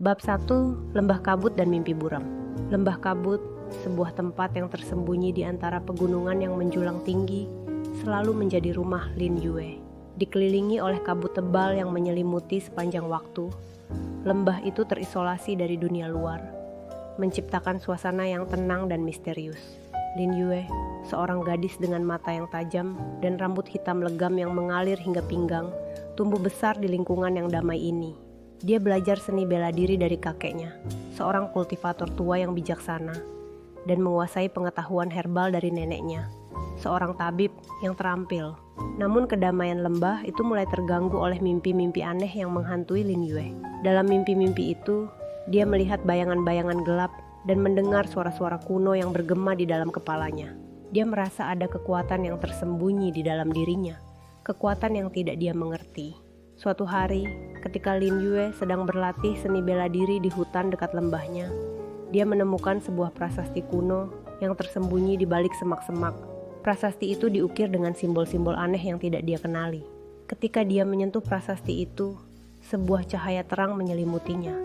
Bab 1, Lembah Kabut dan Mimpi Buram. Lembah Kabut, sebuah tempat yang tersembunyi di antara pegunungan yang menjulang tinggi, selalu menjadi rumah Lin Yue. Dikelilingi oleh kabut tebal yang menyelimuti sepanjang waktu, lembah itu terisolasi dari dunia luar, menciptakan suasana yang tenang dan misterius. Lin Yue, seorang gadis dengan mata yang tajam dan rambut hitam legam yang mengalir hingga pinggang, tumbuh besar di lingkungan yang damai ini. Dia belajar seni bela diri dari kakeknya, seorang kultivator tua yang bijaksana, dan menguasai pengetahuan herbal dari neneknya, seorang tabib yang terampil. Namun kedamaian lembah itu mulai terganggu oleh mimpi-mimpi aneh yang menghantui Lin Yue. Dalam mimpi-mimpi itu, dia melihat bayangan-bayangan gelap dan mendengar suara-suara kuno yang bergema di dalam kepalanya. Dia merasa ada kekuatan yang tersembunyi di dalam dirinya, kekuatan yang tidak dia mengerti. Suatu hari, ketika Lin Yue sedang berlatih seni bela diri di hutan dekat lembahnya, dia menemukan sebuah prasasti kuno yang tersembunyi di balik semak-semak. Prasasti itu diukir dengan simbol-simbol aneh yang tidak dia kenali. Ketika dia menyentuh prasasti itu, sebuah cahaya terang menyelimutinya,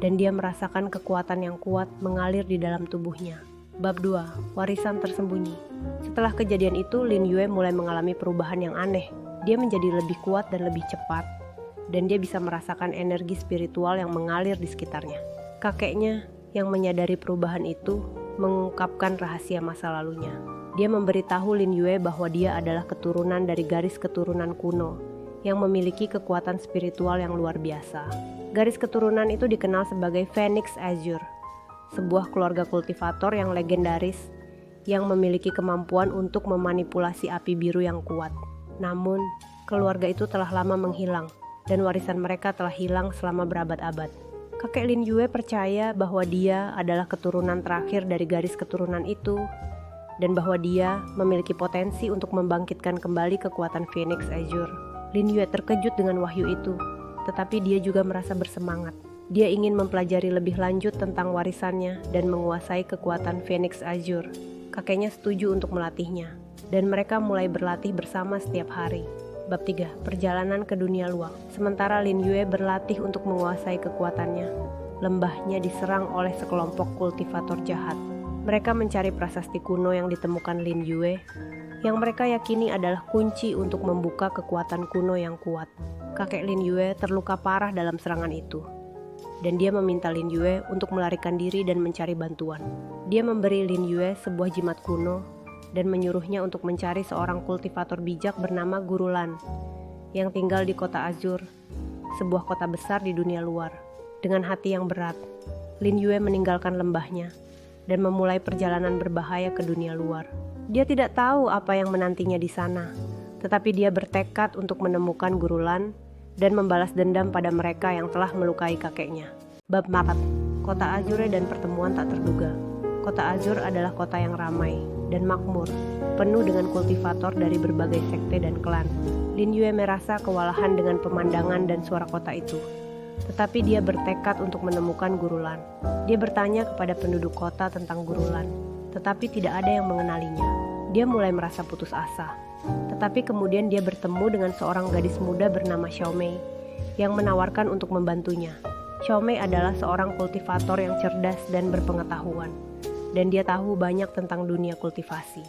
dan dia merasakan kekuatan yang kuat mengalir di dalam tubuhnya. Bab 2, Warisan Tersembunyi. Setelah kejadian itu, Lin Yue mulai mengalami perubahan yang aneh. Dia menjadi lebih kuat dan lebih cepat, dan dia bisa merasakan energi spiritual yang mengalir di sekitarnya. Kakeknya yang menyadari perubahan itu mengungkapkan rahasia masa lalunya. Dia memberitahu Lin Yue bahwa dia adalah keturunan dari garis keturunan kuno yang memiliki kekuatan spiritual yang luar biasa. Garis keturunan itu dikenal sebagai Phoenix Azure, sebuah keluarga kultivator yang legendaris yang memiliki kemampuan untuk memanipulasi api biru yang kuat. Namun, keluarga itu telah lama menghilang, dan warisan mereka telah hilang selama berabad-abad. Kakek Lin Yue percaya bahwa dia adalah keturunan terakhir dari garis keturunan itu, dan bahwa dia memiliki potensi untuk membangkitkan kembali kekuatan Phoenix Azure. Lin Yue terkejut dengan wahyu itu, tetapi dia juga merasa bersemangat. Dia ingin mempelajari lebih lanjut tentang warisannya dan menguasai kekuatan Phoenix Azure. Kakeknya setuju untuk melatihnya, dan mereka mulai berlatih bersama setiap hari. Bab 3, Perjalanan ke Dunia Luar. Sementara Lin Yue berlatih untuk menguasai kekuatannya, lembahnya diserang oleh sekelompok kultivator jahat. Mereka mencari prasasti kuno yang ditemukan Lin Yue, yang mereka yakini adalah kunci untuk membuka kekuatan kuno yang kuat. Kakek Lin Yue terluka parah dalam serangan itu, dan dia meminta Lin Yue untuk melarikan diri dan mencari bantuan. Dia memberi Lin Yue sebuah jimat kuno dan menyuruhnya untuk mencari seorang kultivator bijak bernama Guru Lan yang tinggal di kota Azure, sebuah kota besar di dunia luar. Dengan hati yang berat, Lin Yue meninggalkan lembahnya dan memulai perjalanan berbahaya ke dunia luar. Dia tidak tahu apa yang menantinya di sana, tetapi dia bertekad untuk menemukan Guru Lan dan membalas dendam pada mereka yang telah melukai kakeknya. Bab 4, Kota Azure dan Pertemuan Tak Terduga. Kota Azure adalah kota yang ramai dan makmur, penuh dengan kultivator dari berbagai sekte dan klan. Lin Yue merasa kewalahan dengan pemandangan dan suara kota itu, tetapi dia bertekad untuk menemukan Guru Lan. Dia bertanya kepada penduduk kota tentang Guru Lan, tetapi tidak ada yang mengenalinya. Dia mulai merasa putus asa, tetapi kemudian dia bertemu dengan seorang gadis muda bernama Xiao Mei yang menawarkan untuk membantunya. Xiao Mei adalah seorang kultivator yang cerdas dan berpengetahuan, dan dia tahu banyak tentang dunia kultivasi.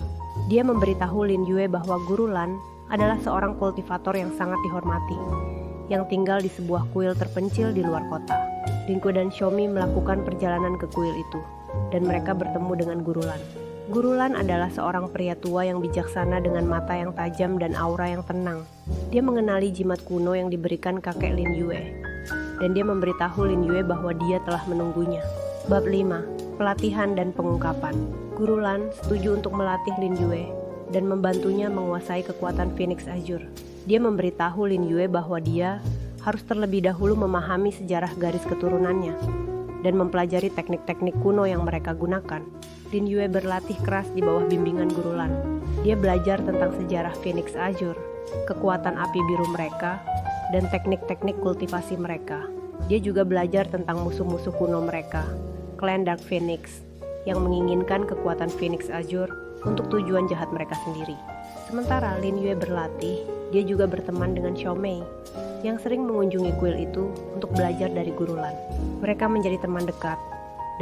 Dia memberitahu Lin Yue bahwa Guru Lan adalah seorang kultivator yang sangat dihormati, yang tinggal di sebuah kuil terpencil di luar kota. Lin Yue dan Xiao Mei melakukan perjalanan ke kuil itu, dan mereka bertemu dengan Guru Lan. Guru Lan adalah seorang pria tua yang bijaksana dengan mata yang tajam dan aura yang tenang. Dia mengenali jimat kuno yang diberikan kakek Lin Yue, dan dia memberitahu Lin Yue bahwa dia telah menunggunya. Bab 5, Pelatihan dan Pengungkapan. Guru Lan setuju untuk melatih Lin Yue dan membantunya menguasai kekuatan Phoenix Azure. Dia memberitahu Lin Yue bahwa dia harus terlebih dahulu memahami sejarah garis keturunannya dan mempelajari teknik-teknik kuno yang mereka gunakan. Lin Yue berlatih keras di bawah bimbingan Guru Lan. Dia belajar tentang sejarah Phoenix Azure, kekuatan api biru mereka, dan teknik-teknik kultivasi mereka. Dia juga belajar tentang musuh-musuh kuno mereka, klan Dark Phoenix, yang menginginkan kekuatan Phoenix Azure untuk tujuan jahat mereka sendiri. Sementara Lin Yue berlatih, dia juga berteman dengan Xiao Mei, yang sering mengunjungi kuil itu untuk belajar dari Guru Lan. Mereka menjadi teman dekat,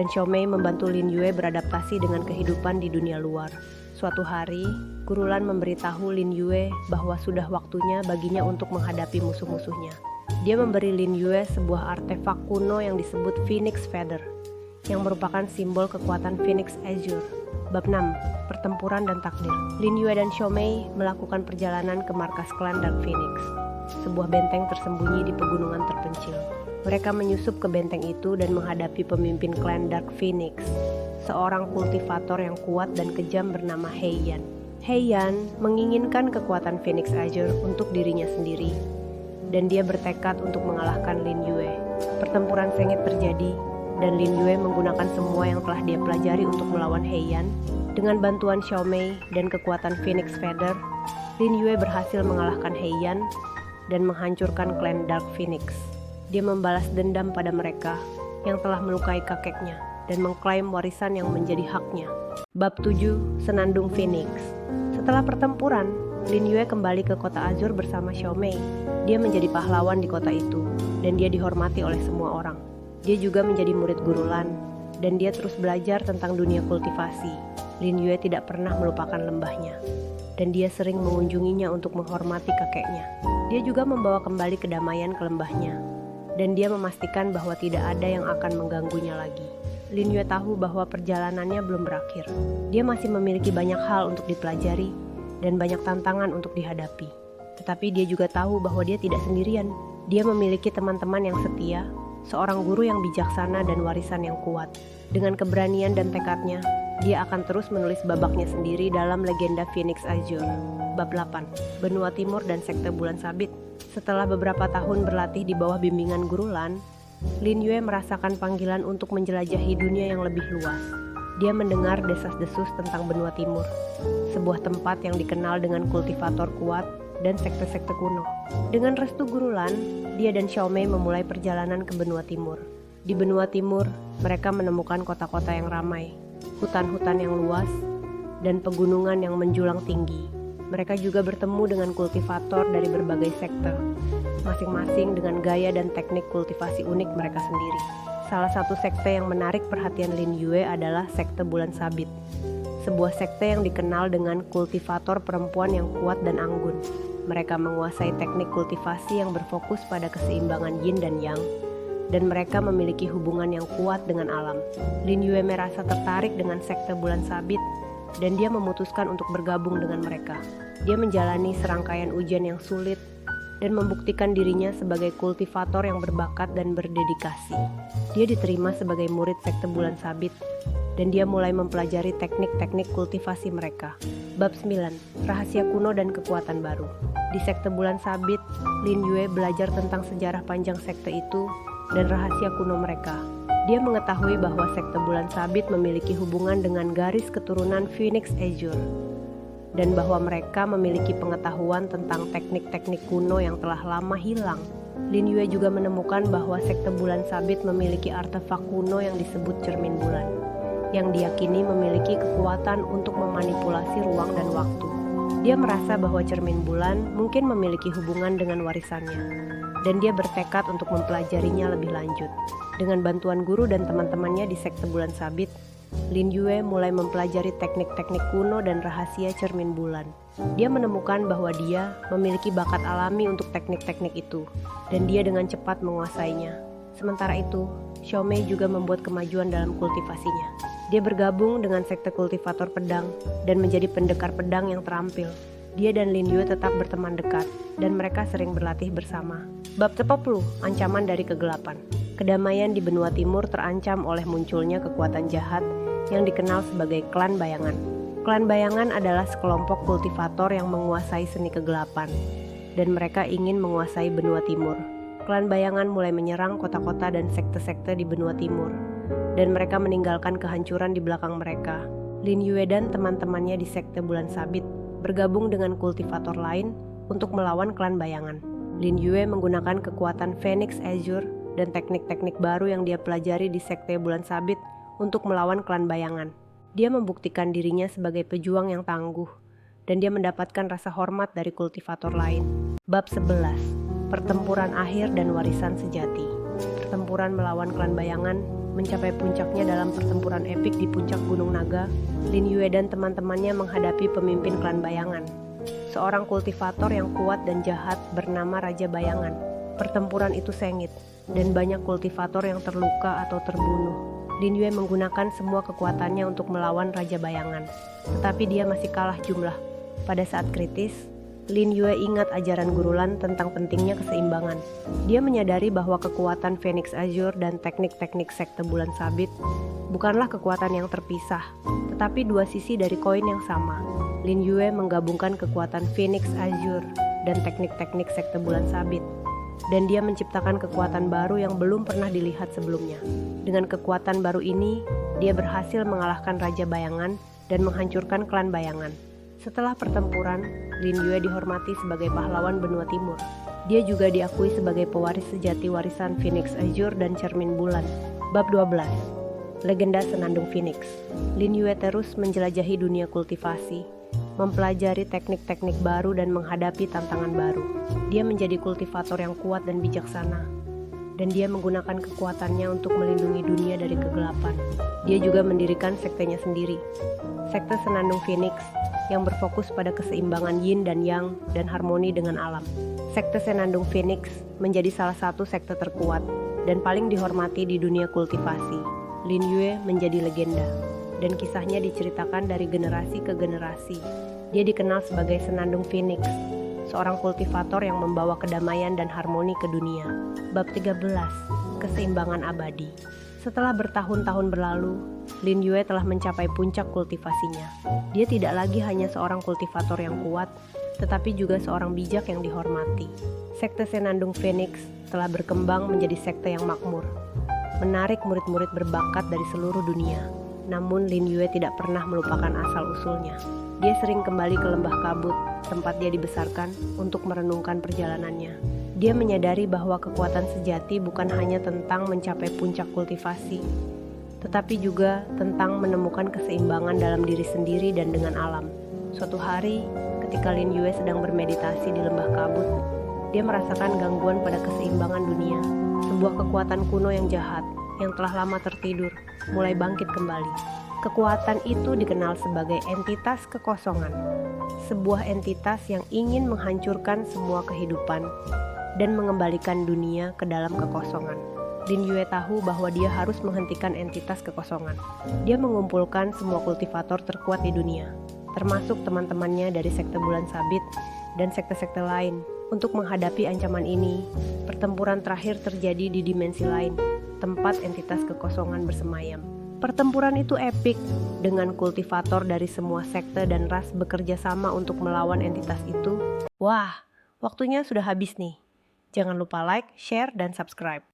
dan Xiaomei membantu Lin Yue beradaptasi dengan kehidupan di dunia luar. Suatu hari, Guru Lan memberitahu Lin Yue bahwa sudah waktunya baginya untuk menghadapi musuh-musuhnya. Dia memberi Lin Yue sebuah artefak kuno yang disebut Phoenix Feather, yang merupakan simbol kekuatan Phoenix Azure. Bab 6. Pertempuran dan Takdir. Lin Yue dan Xiaomei melakukan perjalanan ke markas klan Dark Phoenix, sebuah benteng tersembunyi di pegunungan terpencil. Mereka menyusup ke benteng itu dan menghadapi pemimpin klan Dark Phoenix, seorang kultivator yang kuat dan kejam bernama He Yan. He Yan menginginkan kekuatan Phoenix Azure untuk dirinya sendiri, dan dia bertekad untuk mengalahkan Lin Yue. Pertempuran sengit terjadi, dan Lin Yue menggunakan semua yang telah dia pelajari untuk melawan He Yan. Dengan bantuan Xiaomei dan kekuatan Phoenix Feather, Lin Yue berhasil mengalahkan He Yan dan menghancurkan klan Dark Phoenix. Dia membalas dendam pada mereka yang telah melukai kakeknya dan mengklaim warisan yang menjadi haknya. Bab 7. Senandung Phoenix. Setelah pertempuran, Lin Yue kembali ke kota Azur bersama Xiaomei. Dia menjadi pahlawan di kota itu, dan dia dihormati oleh semua orang. Dia juga menjadi murid Guru Lan, dan dia terus belajar tentang dunia kultivasi. Lin Yue tidak pernah melupakan lembahnya, dan dia sering mengunjunginya untuk menghormati kakeknya. Dia juga membawa kembali kedamaian ke lembahnya, dan dia memastikan bahwa tidak ada yang akan mengganggunya lagi. Lin Yue tahu bahwa perjalanannya belum berakhir. Dia masih memiliki banyak hal untuk dipelajari dan banyak tantangan untuk dihadapi. Tetapi dia juga tahu bahwa dia tidak sendirian. Dia memiliki teman-teman yang setia, seorang guru yang bijaksana dan warisan yang kuat. Dengan keberanian dan tekadnya, dia akan terus menulis babaknya sendiri dalam legenda Phoenix Azure. Bab 8. Benua Timur dan Sekte Bulan Sabit. Setelah beberapa tahun berlatih di bawah bimbingan Guru Lan, Lin Yue merasakan panggilan untuk menjelajahi dunia yang lebih luas. Dia mendengar desas-desus tentang Benua Timur, sebuah tempat yang dikenal dengan kultivator kuat dan sekte-sekte kuno. Dengan restu Guru Lan, dia dan Xiaomei memulai perjalanan ke Benua Timur. Di Benua Timur, mereka menemukan kota-kota yang ramai, hutan-hutan yang luas, dan pegunungan yang menjulang tinggi. Mereka juga bertemu dengan kultivator dari berbagai sekte, masing-masing dengan gaya dan teknik kultivasi unik mereka sendiri. Salah satu sekte yang menarik perhatian Lin Yue adalah Sekte Bulan Sabit, sebuah sekte yang dikenal dengan kultivator perempuan yang kuat dan anggun. Mereka menguasai teknik kultivasi yang berfokus pada keseimbangan yin dan yang, dan mereka memiliki hubungan yang kuat dengan alam. Lin Yue merasa tertarik dengan Sekte Bulan Sabit, dan dia memutuskan untuk bergabung dengan mereka. Dia menjalani serangkaian ujian yang sulit dan membuktikan dirinya sebagai kultivator yang berbakat dan berdedikasi. Dia diterima sebagai murid Sekte Bulan Sabit, dan dia mulai mempelajari teknik-teknik kultivasi mereka. Bab 9. Rahasia kuno dan kekuatan baru. Di Sekte Bulan Sabit, Lin Yue belajar tentang sejarah panjang sekte itu dan rahasia kuno mereka. Dia mengetahui bahwa Sekte Bulan Sabit memiliki hubungan dengan garis keturunan Phoenix Azure, dan bahwa mereka memiliki pengetahuan tentang teknik-teknik kuno yang telah lama hilang. Lin Yue juga menemukan bahwa Sekte Bulan Sabit memiliki artefak kuno yang disebut Cermin Bulan, yang diyakini memiliki kekuatan untuk memanipulasi ruang dan waktu. Dia merasa bahwa Cermin Bulan mungkin memiliki hubungan dengan warisannya, dan dia bertekad untuk mempelajarinya lebih lanjut. Dengan bantuan guru dan teman-temannya di Sekte Bulan Sabit, Lin Yue mulai mempelajari teknik-teknik kuno dan rahasia Cermin Bulan. Dia menemukan bahwa dia memiliki bakat alami untuk teknik-teknik itu, dan dia dengan cepat menguasainya. Sementara itu, Xiaomei juga membuat kemajuan dalam kultivasinya. Dia bergabung dengan sekte kultivator pedang dan menjadi pendekar pedang yang terampil. Dia dan Lin Yue tetap berteman dekat, dan mereka sering berlatih bersama. Bab 10. Ancaman dari kegelapan. Kedamaian di Benua Timur terancam oleh munculnya kekuatan jahat yang dikenal sebagai klan bayangan. Klan bayangan adalah sekelompok kultivator yang menguasai seni kegelapan, dan mereka ingin menguasai Benua Timur. Klan bayangan mulai menyerang kota-kota dan sekte-sekte di Benua Timur, dan mereka meninggalkan kehancuran di belakang mereka. Lin Yue dan teman-temannya di Sekte Bulan Sabit bergabung dengan kultivator lain untuk melawan klan bayangan. Lin Yue menggunakan kekuatan Phoenix Azure dan teknik-teknik baru yang dia pelajari di Sekte Bulan Sabit untuk melawan klan bayangan. Dia membuktikan dirinya sebagai pejuang yang tangguh, dan dia mendapatkan rasa hormat dari kultivator lain. Bab 11. pertempuran akhir dan warisan sejati. Pertempuran melawan klan bayangan mencapai puncaknya dalam pertempuran epik di puncak Gunung Naga. Lin Yue dan teman-temannya menghadapi pemimpin klan bayangan, seorang kultivator yang kuat dan jahat bernama Raja Bayangan. Pertempuran itu sengit, dan banyak kultivator yang terluka atau terbunuh. Lin Yue menggunakan semua kekuatannya untuk melawan Raja Bayangan, tetapi dia masih kalah jumlah. Pada saat kritis, Lin Yue ingat ajaran Guru Lan tentang pentingnya keseimbangan. Dia menyadari bahwa kekuatan Phoenix Azure dan teknik-teknik sekte bulan sabit bukanlah kekuatan yang terpisah, tetapi dua sisi dari koin yang sama. Lin Yue menggabungkan kekuatan Phoenix Azure dan teknik-teknik sekte bulan sabit, dan dia menciptakan kekuatan baru yang belum pernah dilihat sebelumnya. Dengan kekuatan baru ini, dia berhasil mengalahkan Raja Bayangan dan menghancurkan klan Bayangan. Setelah pertempuran, Lin Yue dihormati sebagai pahlawan benua timur. Dia juga diakui sebagai pewaris sejati warisan Phoenix Azure dan Cermin Bulan. Bab 12. Legenda Senandung Phoenix. Lin Yue terus menjelajahi dunia kultivasi, mempelajari teknik-teknik baru dan menghadapi tantangan baru. Dia menjadi kultivator yang kuat dan bijaksana, dan dia menggunakan kekuatannya untuk melindungi dunia dari kegelapan. Dia juga mendirikan sektenya sendiri, Sekte Senandung Phoenix, yang berfokus pada keseimbangan yin dan yang dan harmoni dengan alam. Sekte Senandung Phoenix menjadi salah satu sekte terkuat dan paling dihormati di dunia kultivasi. Lin Yue menjadi legenda, dan kisahnya diceritakan dari generasi ke generasi. Dia dikenal sebagai Senandung Phoenix, seorang kultivator yang membawa kedamaian dan harmoni ke dunia. Bab 13. Keseimbangan abadi. Setelah bertahun-tahun berlalu, Lin Yue telah mencapai puncak kultivasinya. Dia tidak lagi hanya seorang kultivator yang kuat, tetapi juga seorang bijak yang dihormati. Sekte Senandung Phoenix telah berkembang menjadi sekte yang makmur, menarik murid-murid berbakat dari seluruh dunia. Namun Lin Yue tidak pernah melupakan asal-usulnya. Dia sering kembali ke Lembah Kabut, tempat dia dibesarkan, untuk merenungkan perjalanannya. Dia menyadari bahwa kekuatan sejati bukan hanya tentang mencapai puncak kultivasi, tetapi juga tentang menemukan keseimbangan dalam diri sendiri dan dengan alam. Suatu hari, ketika Lin Yue sedang bermeditasi di Lembah Kabut, dia merasakan gangguan pada keseimbangan dunia. Sebuah kekuatan kuno yang jahat, yang telah lama tertidur, mulai bangkit kembali. Kekuatan itu dikenal sebagai entitas kekosongan, sebuah entitas yang ingin menghancurkan semua kehidupan dan mengembalikan dunia ke dalam kekosongan. Lin Yue tahu bahwa dia harus menghentikan entitas kekosongan. Dia mengumpulkan semua kultivator terkuat di dunia, termasuk teman-temannya dari sekte bulan sabit dan sekte-sekte lain. Untuk menghadapi ancaman ini, pertempuran terakhir terjadi di dimensi lain, tempat entitas kekosongan bersemayam. Pertempuran itu epik, dengan kultivator dari semua sekte dan ras bekerja sama untuk melawan entitas itu. Wah, waktunya sudah habis nih. Jangan lupa like, share, dan subscribe.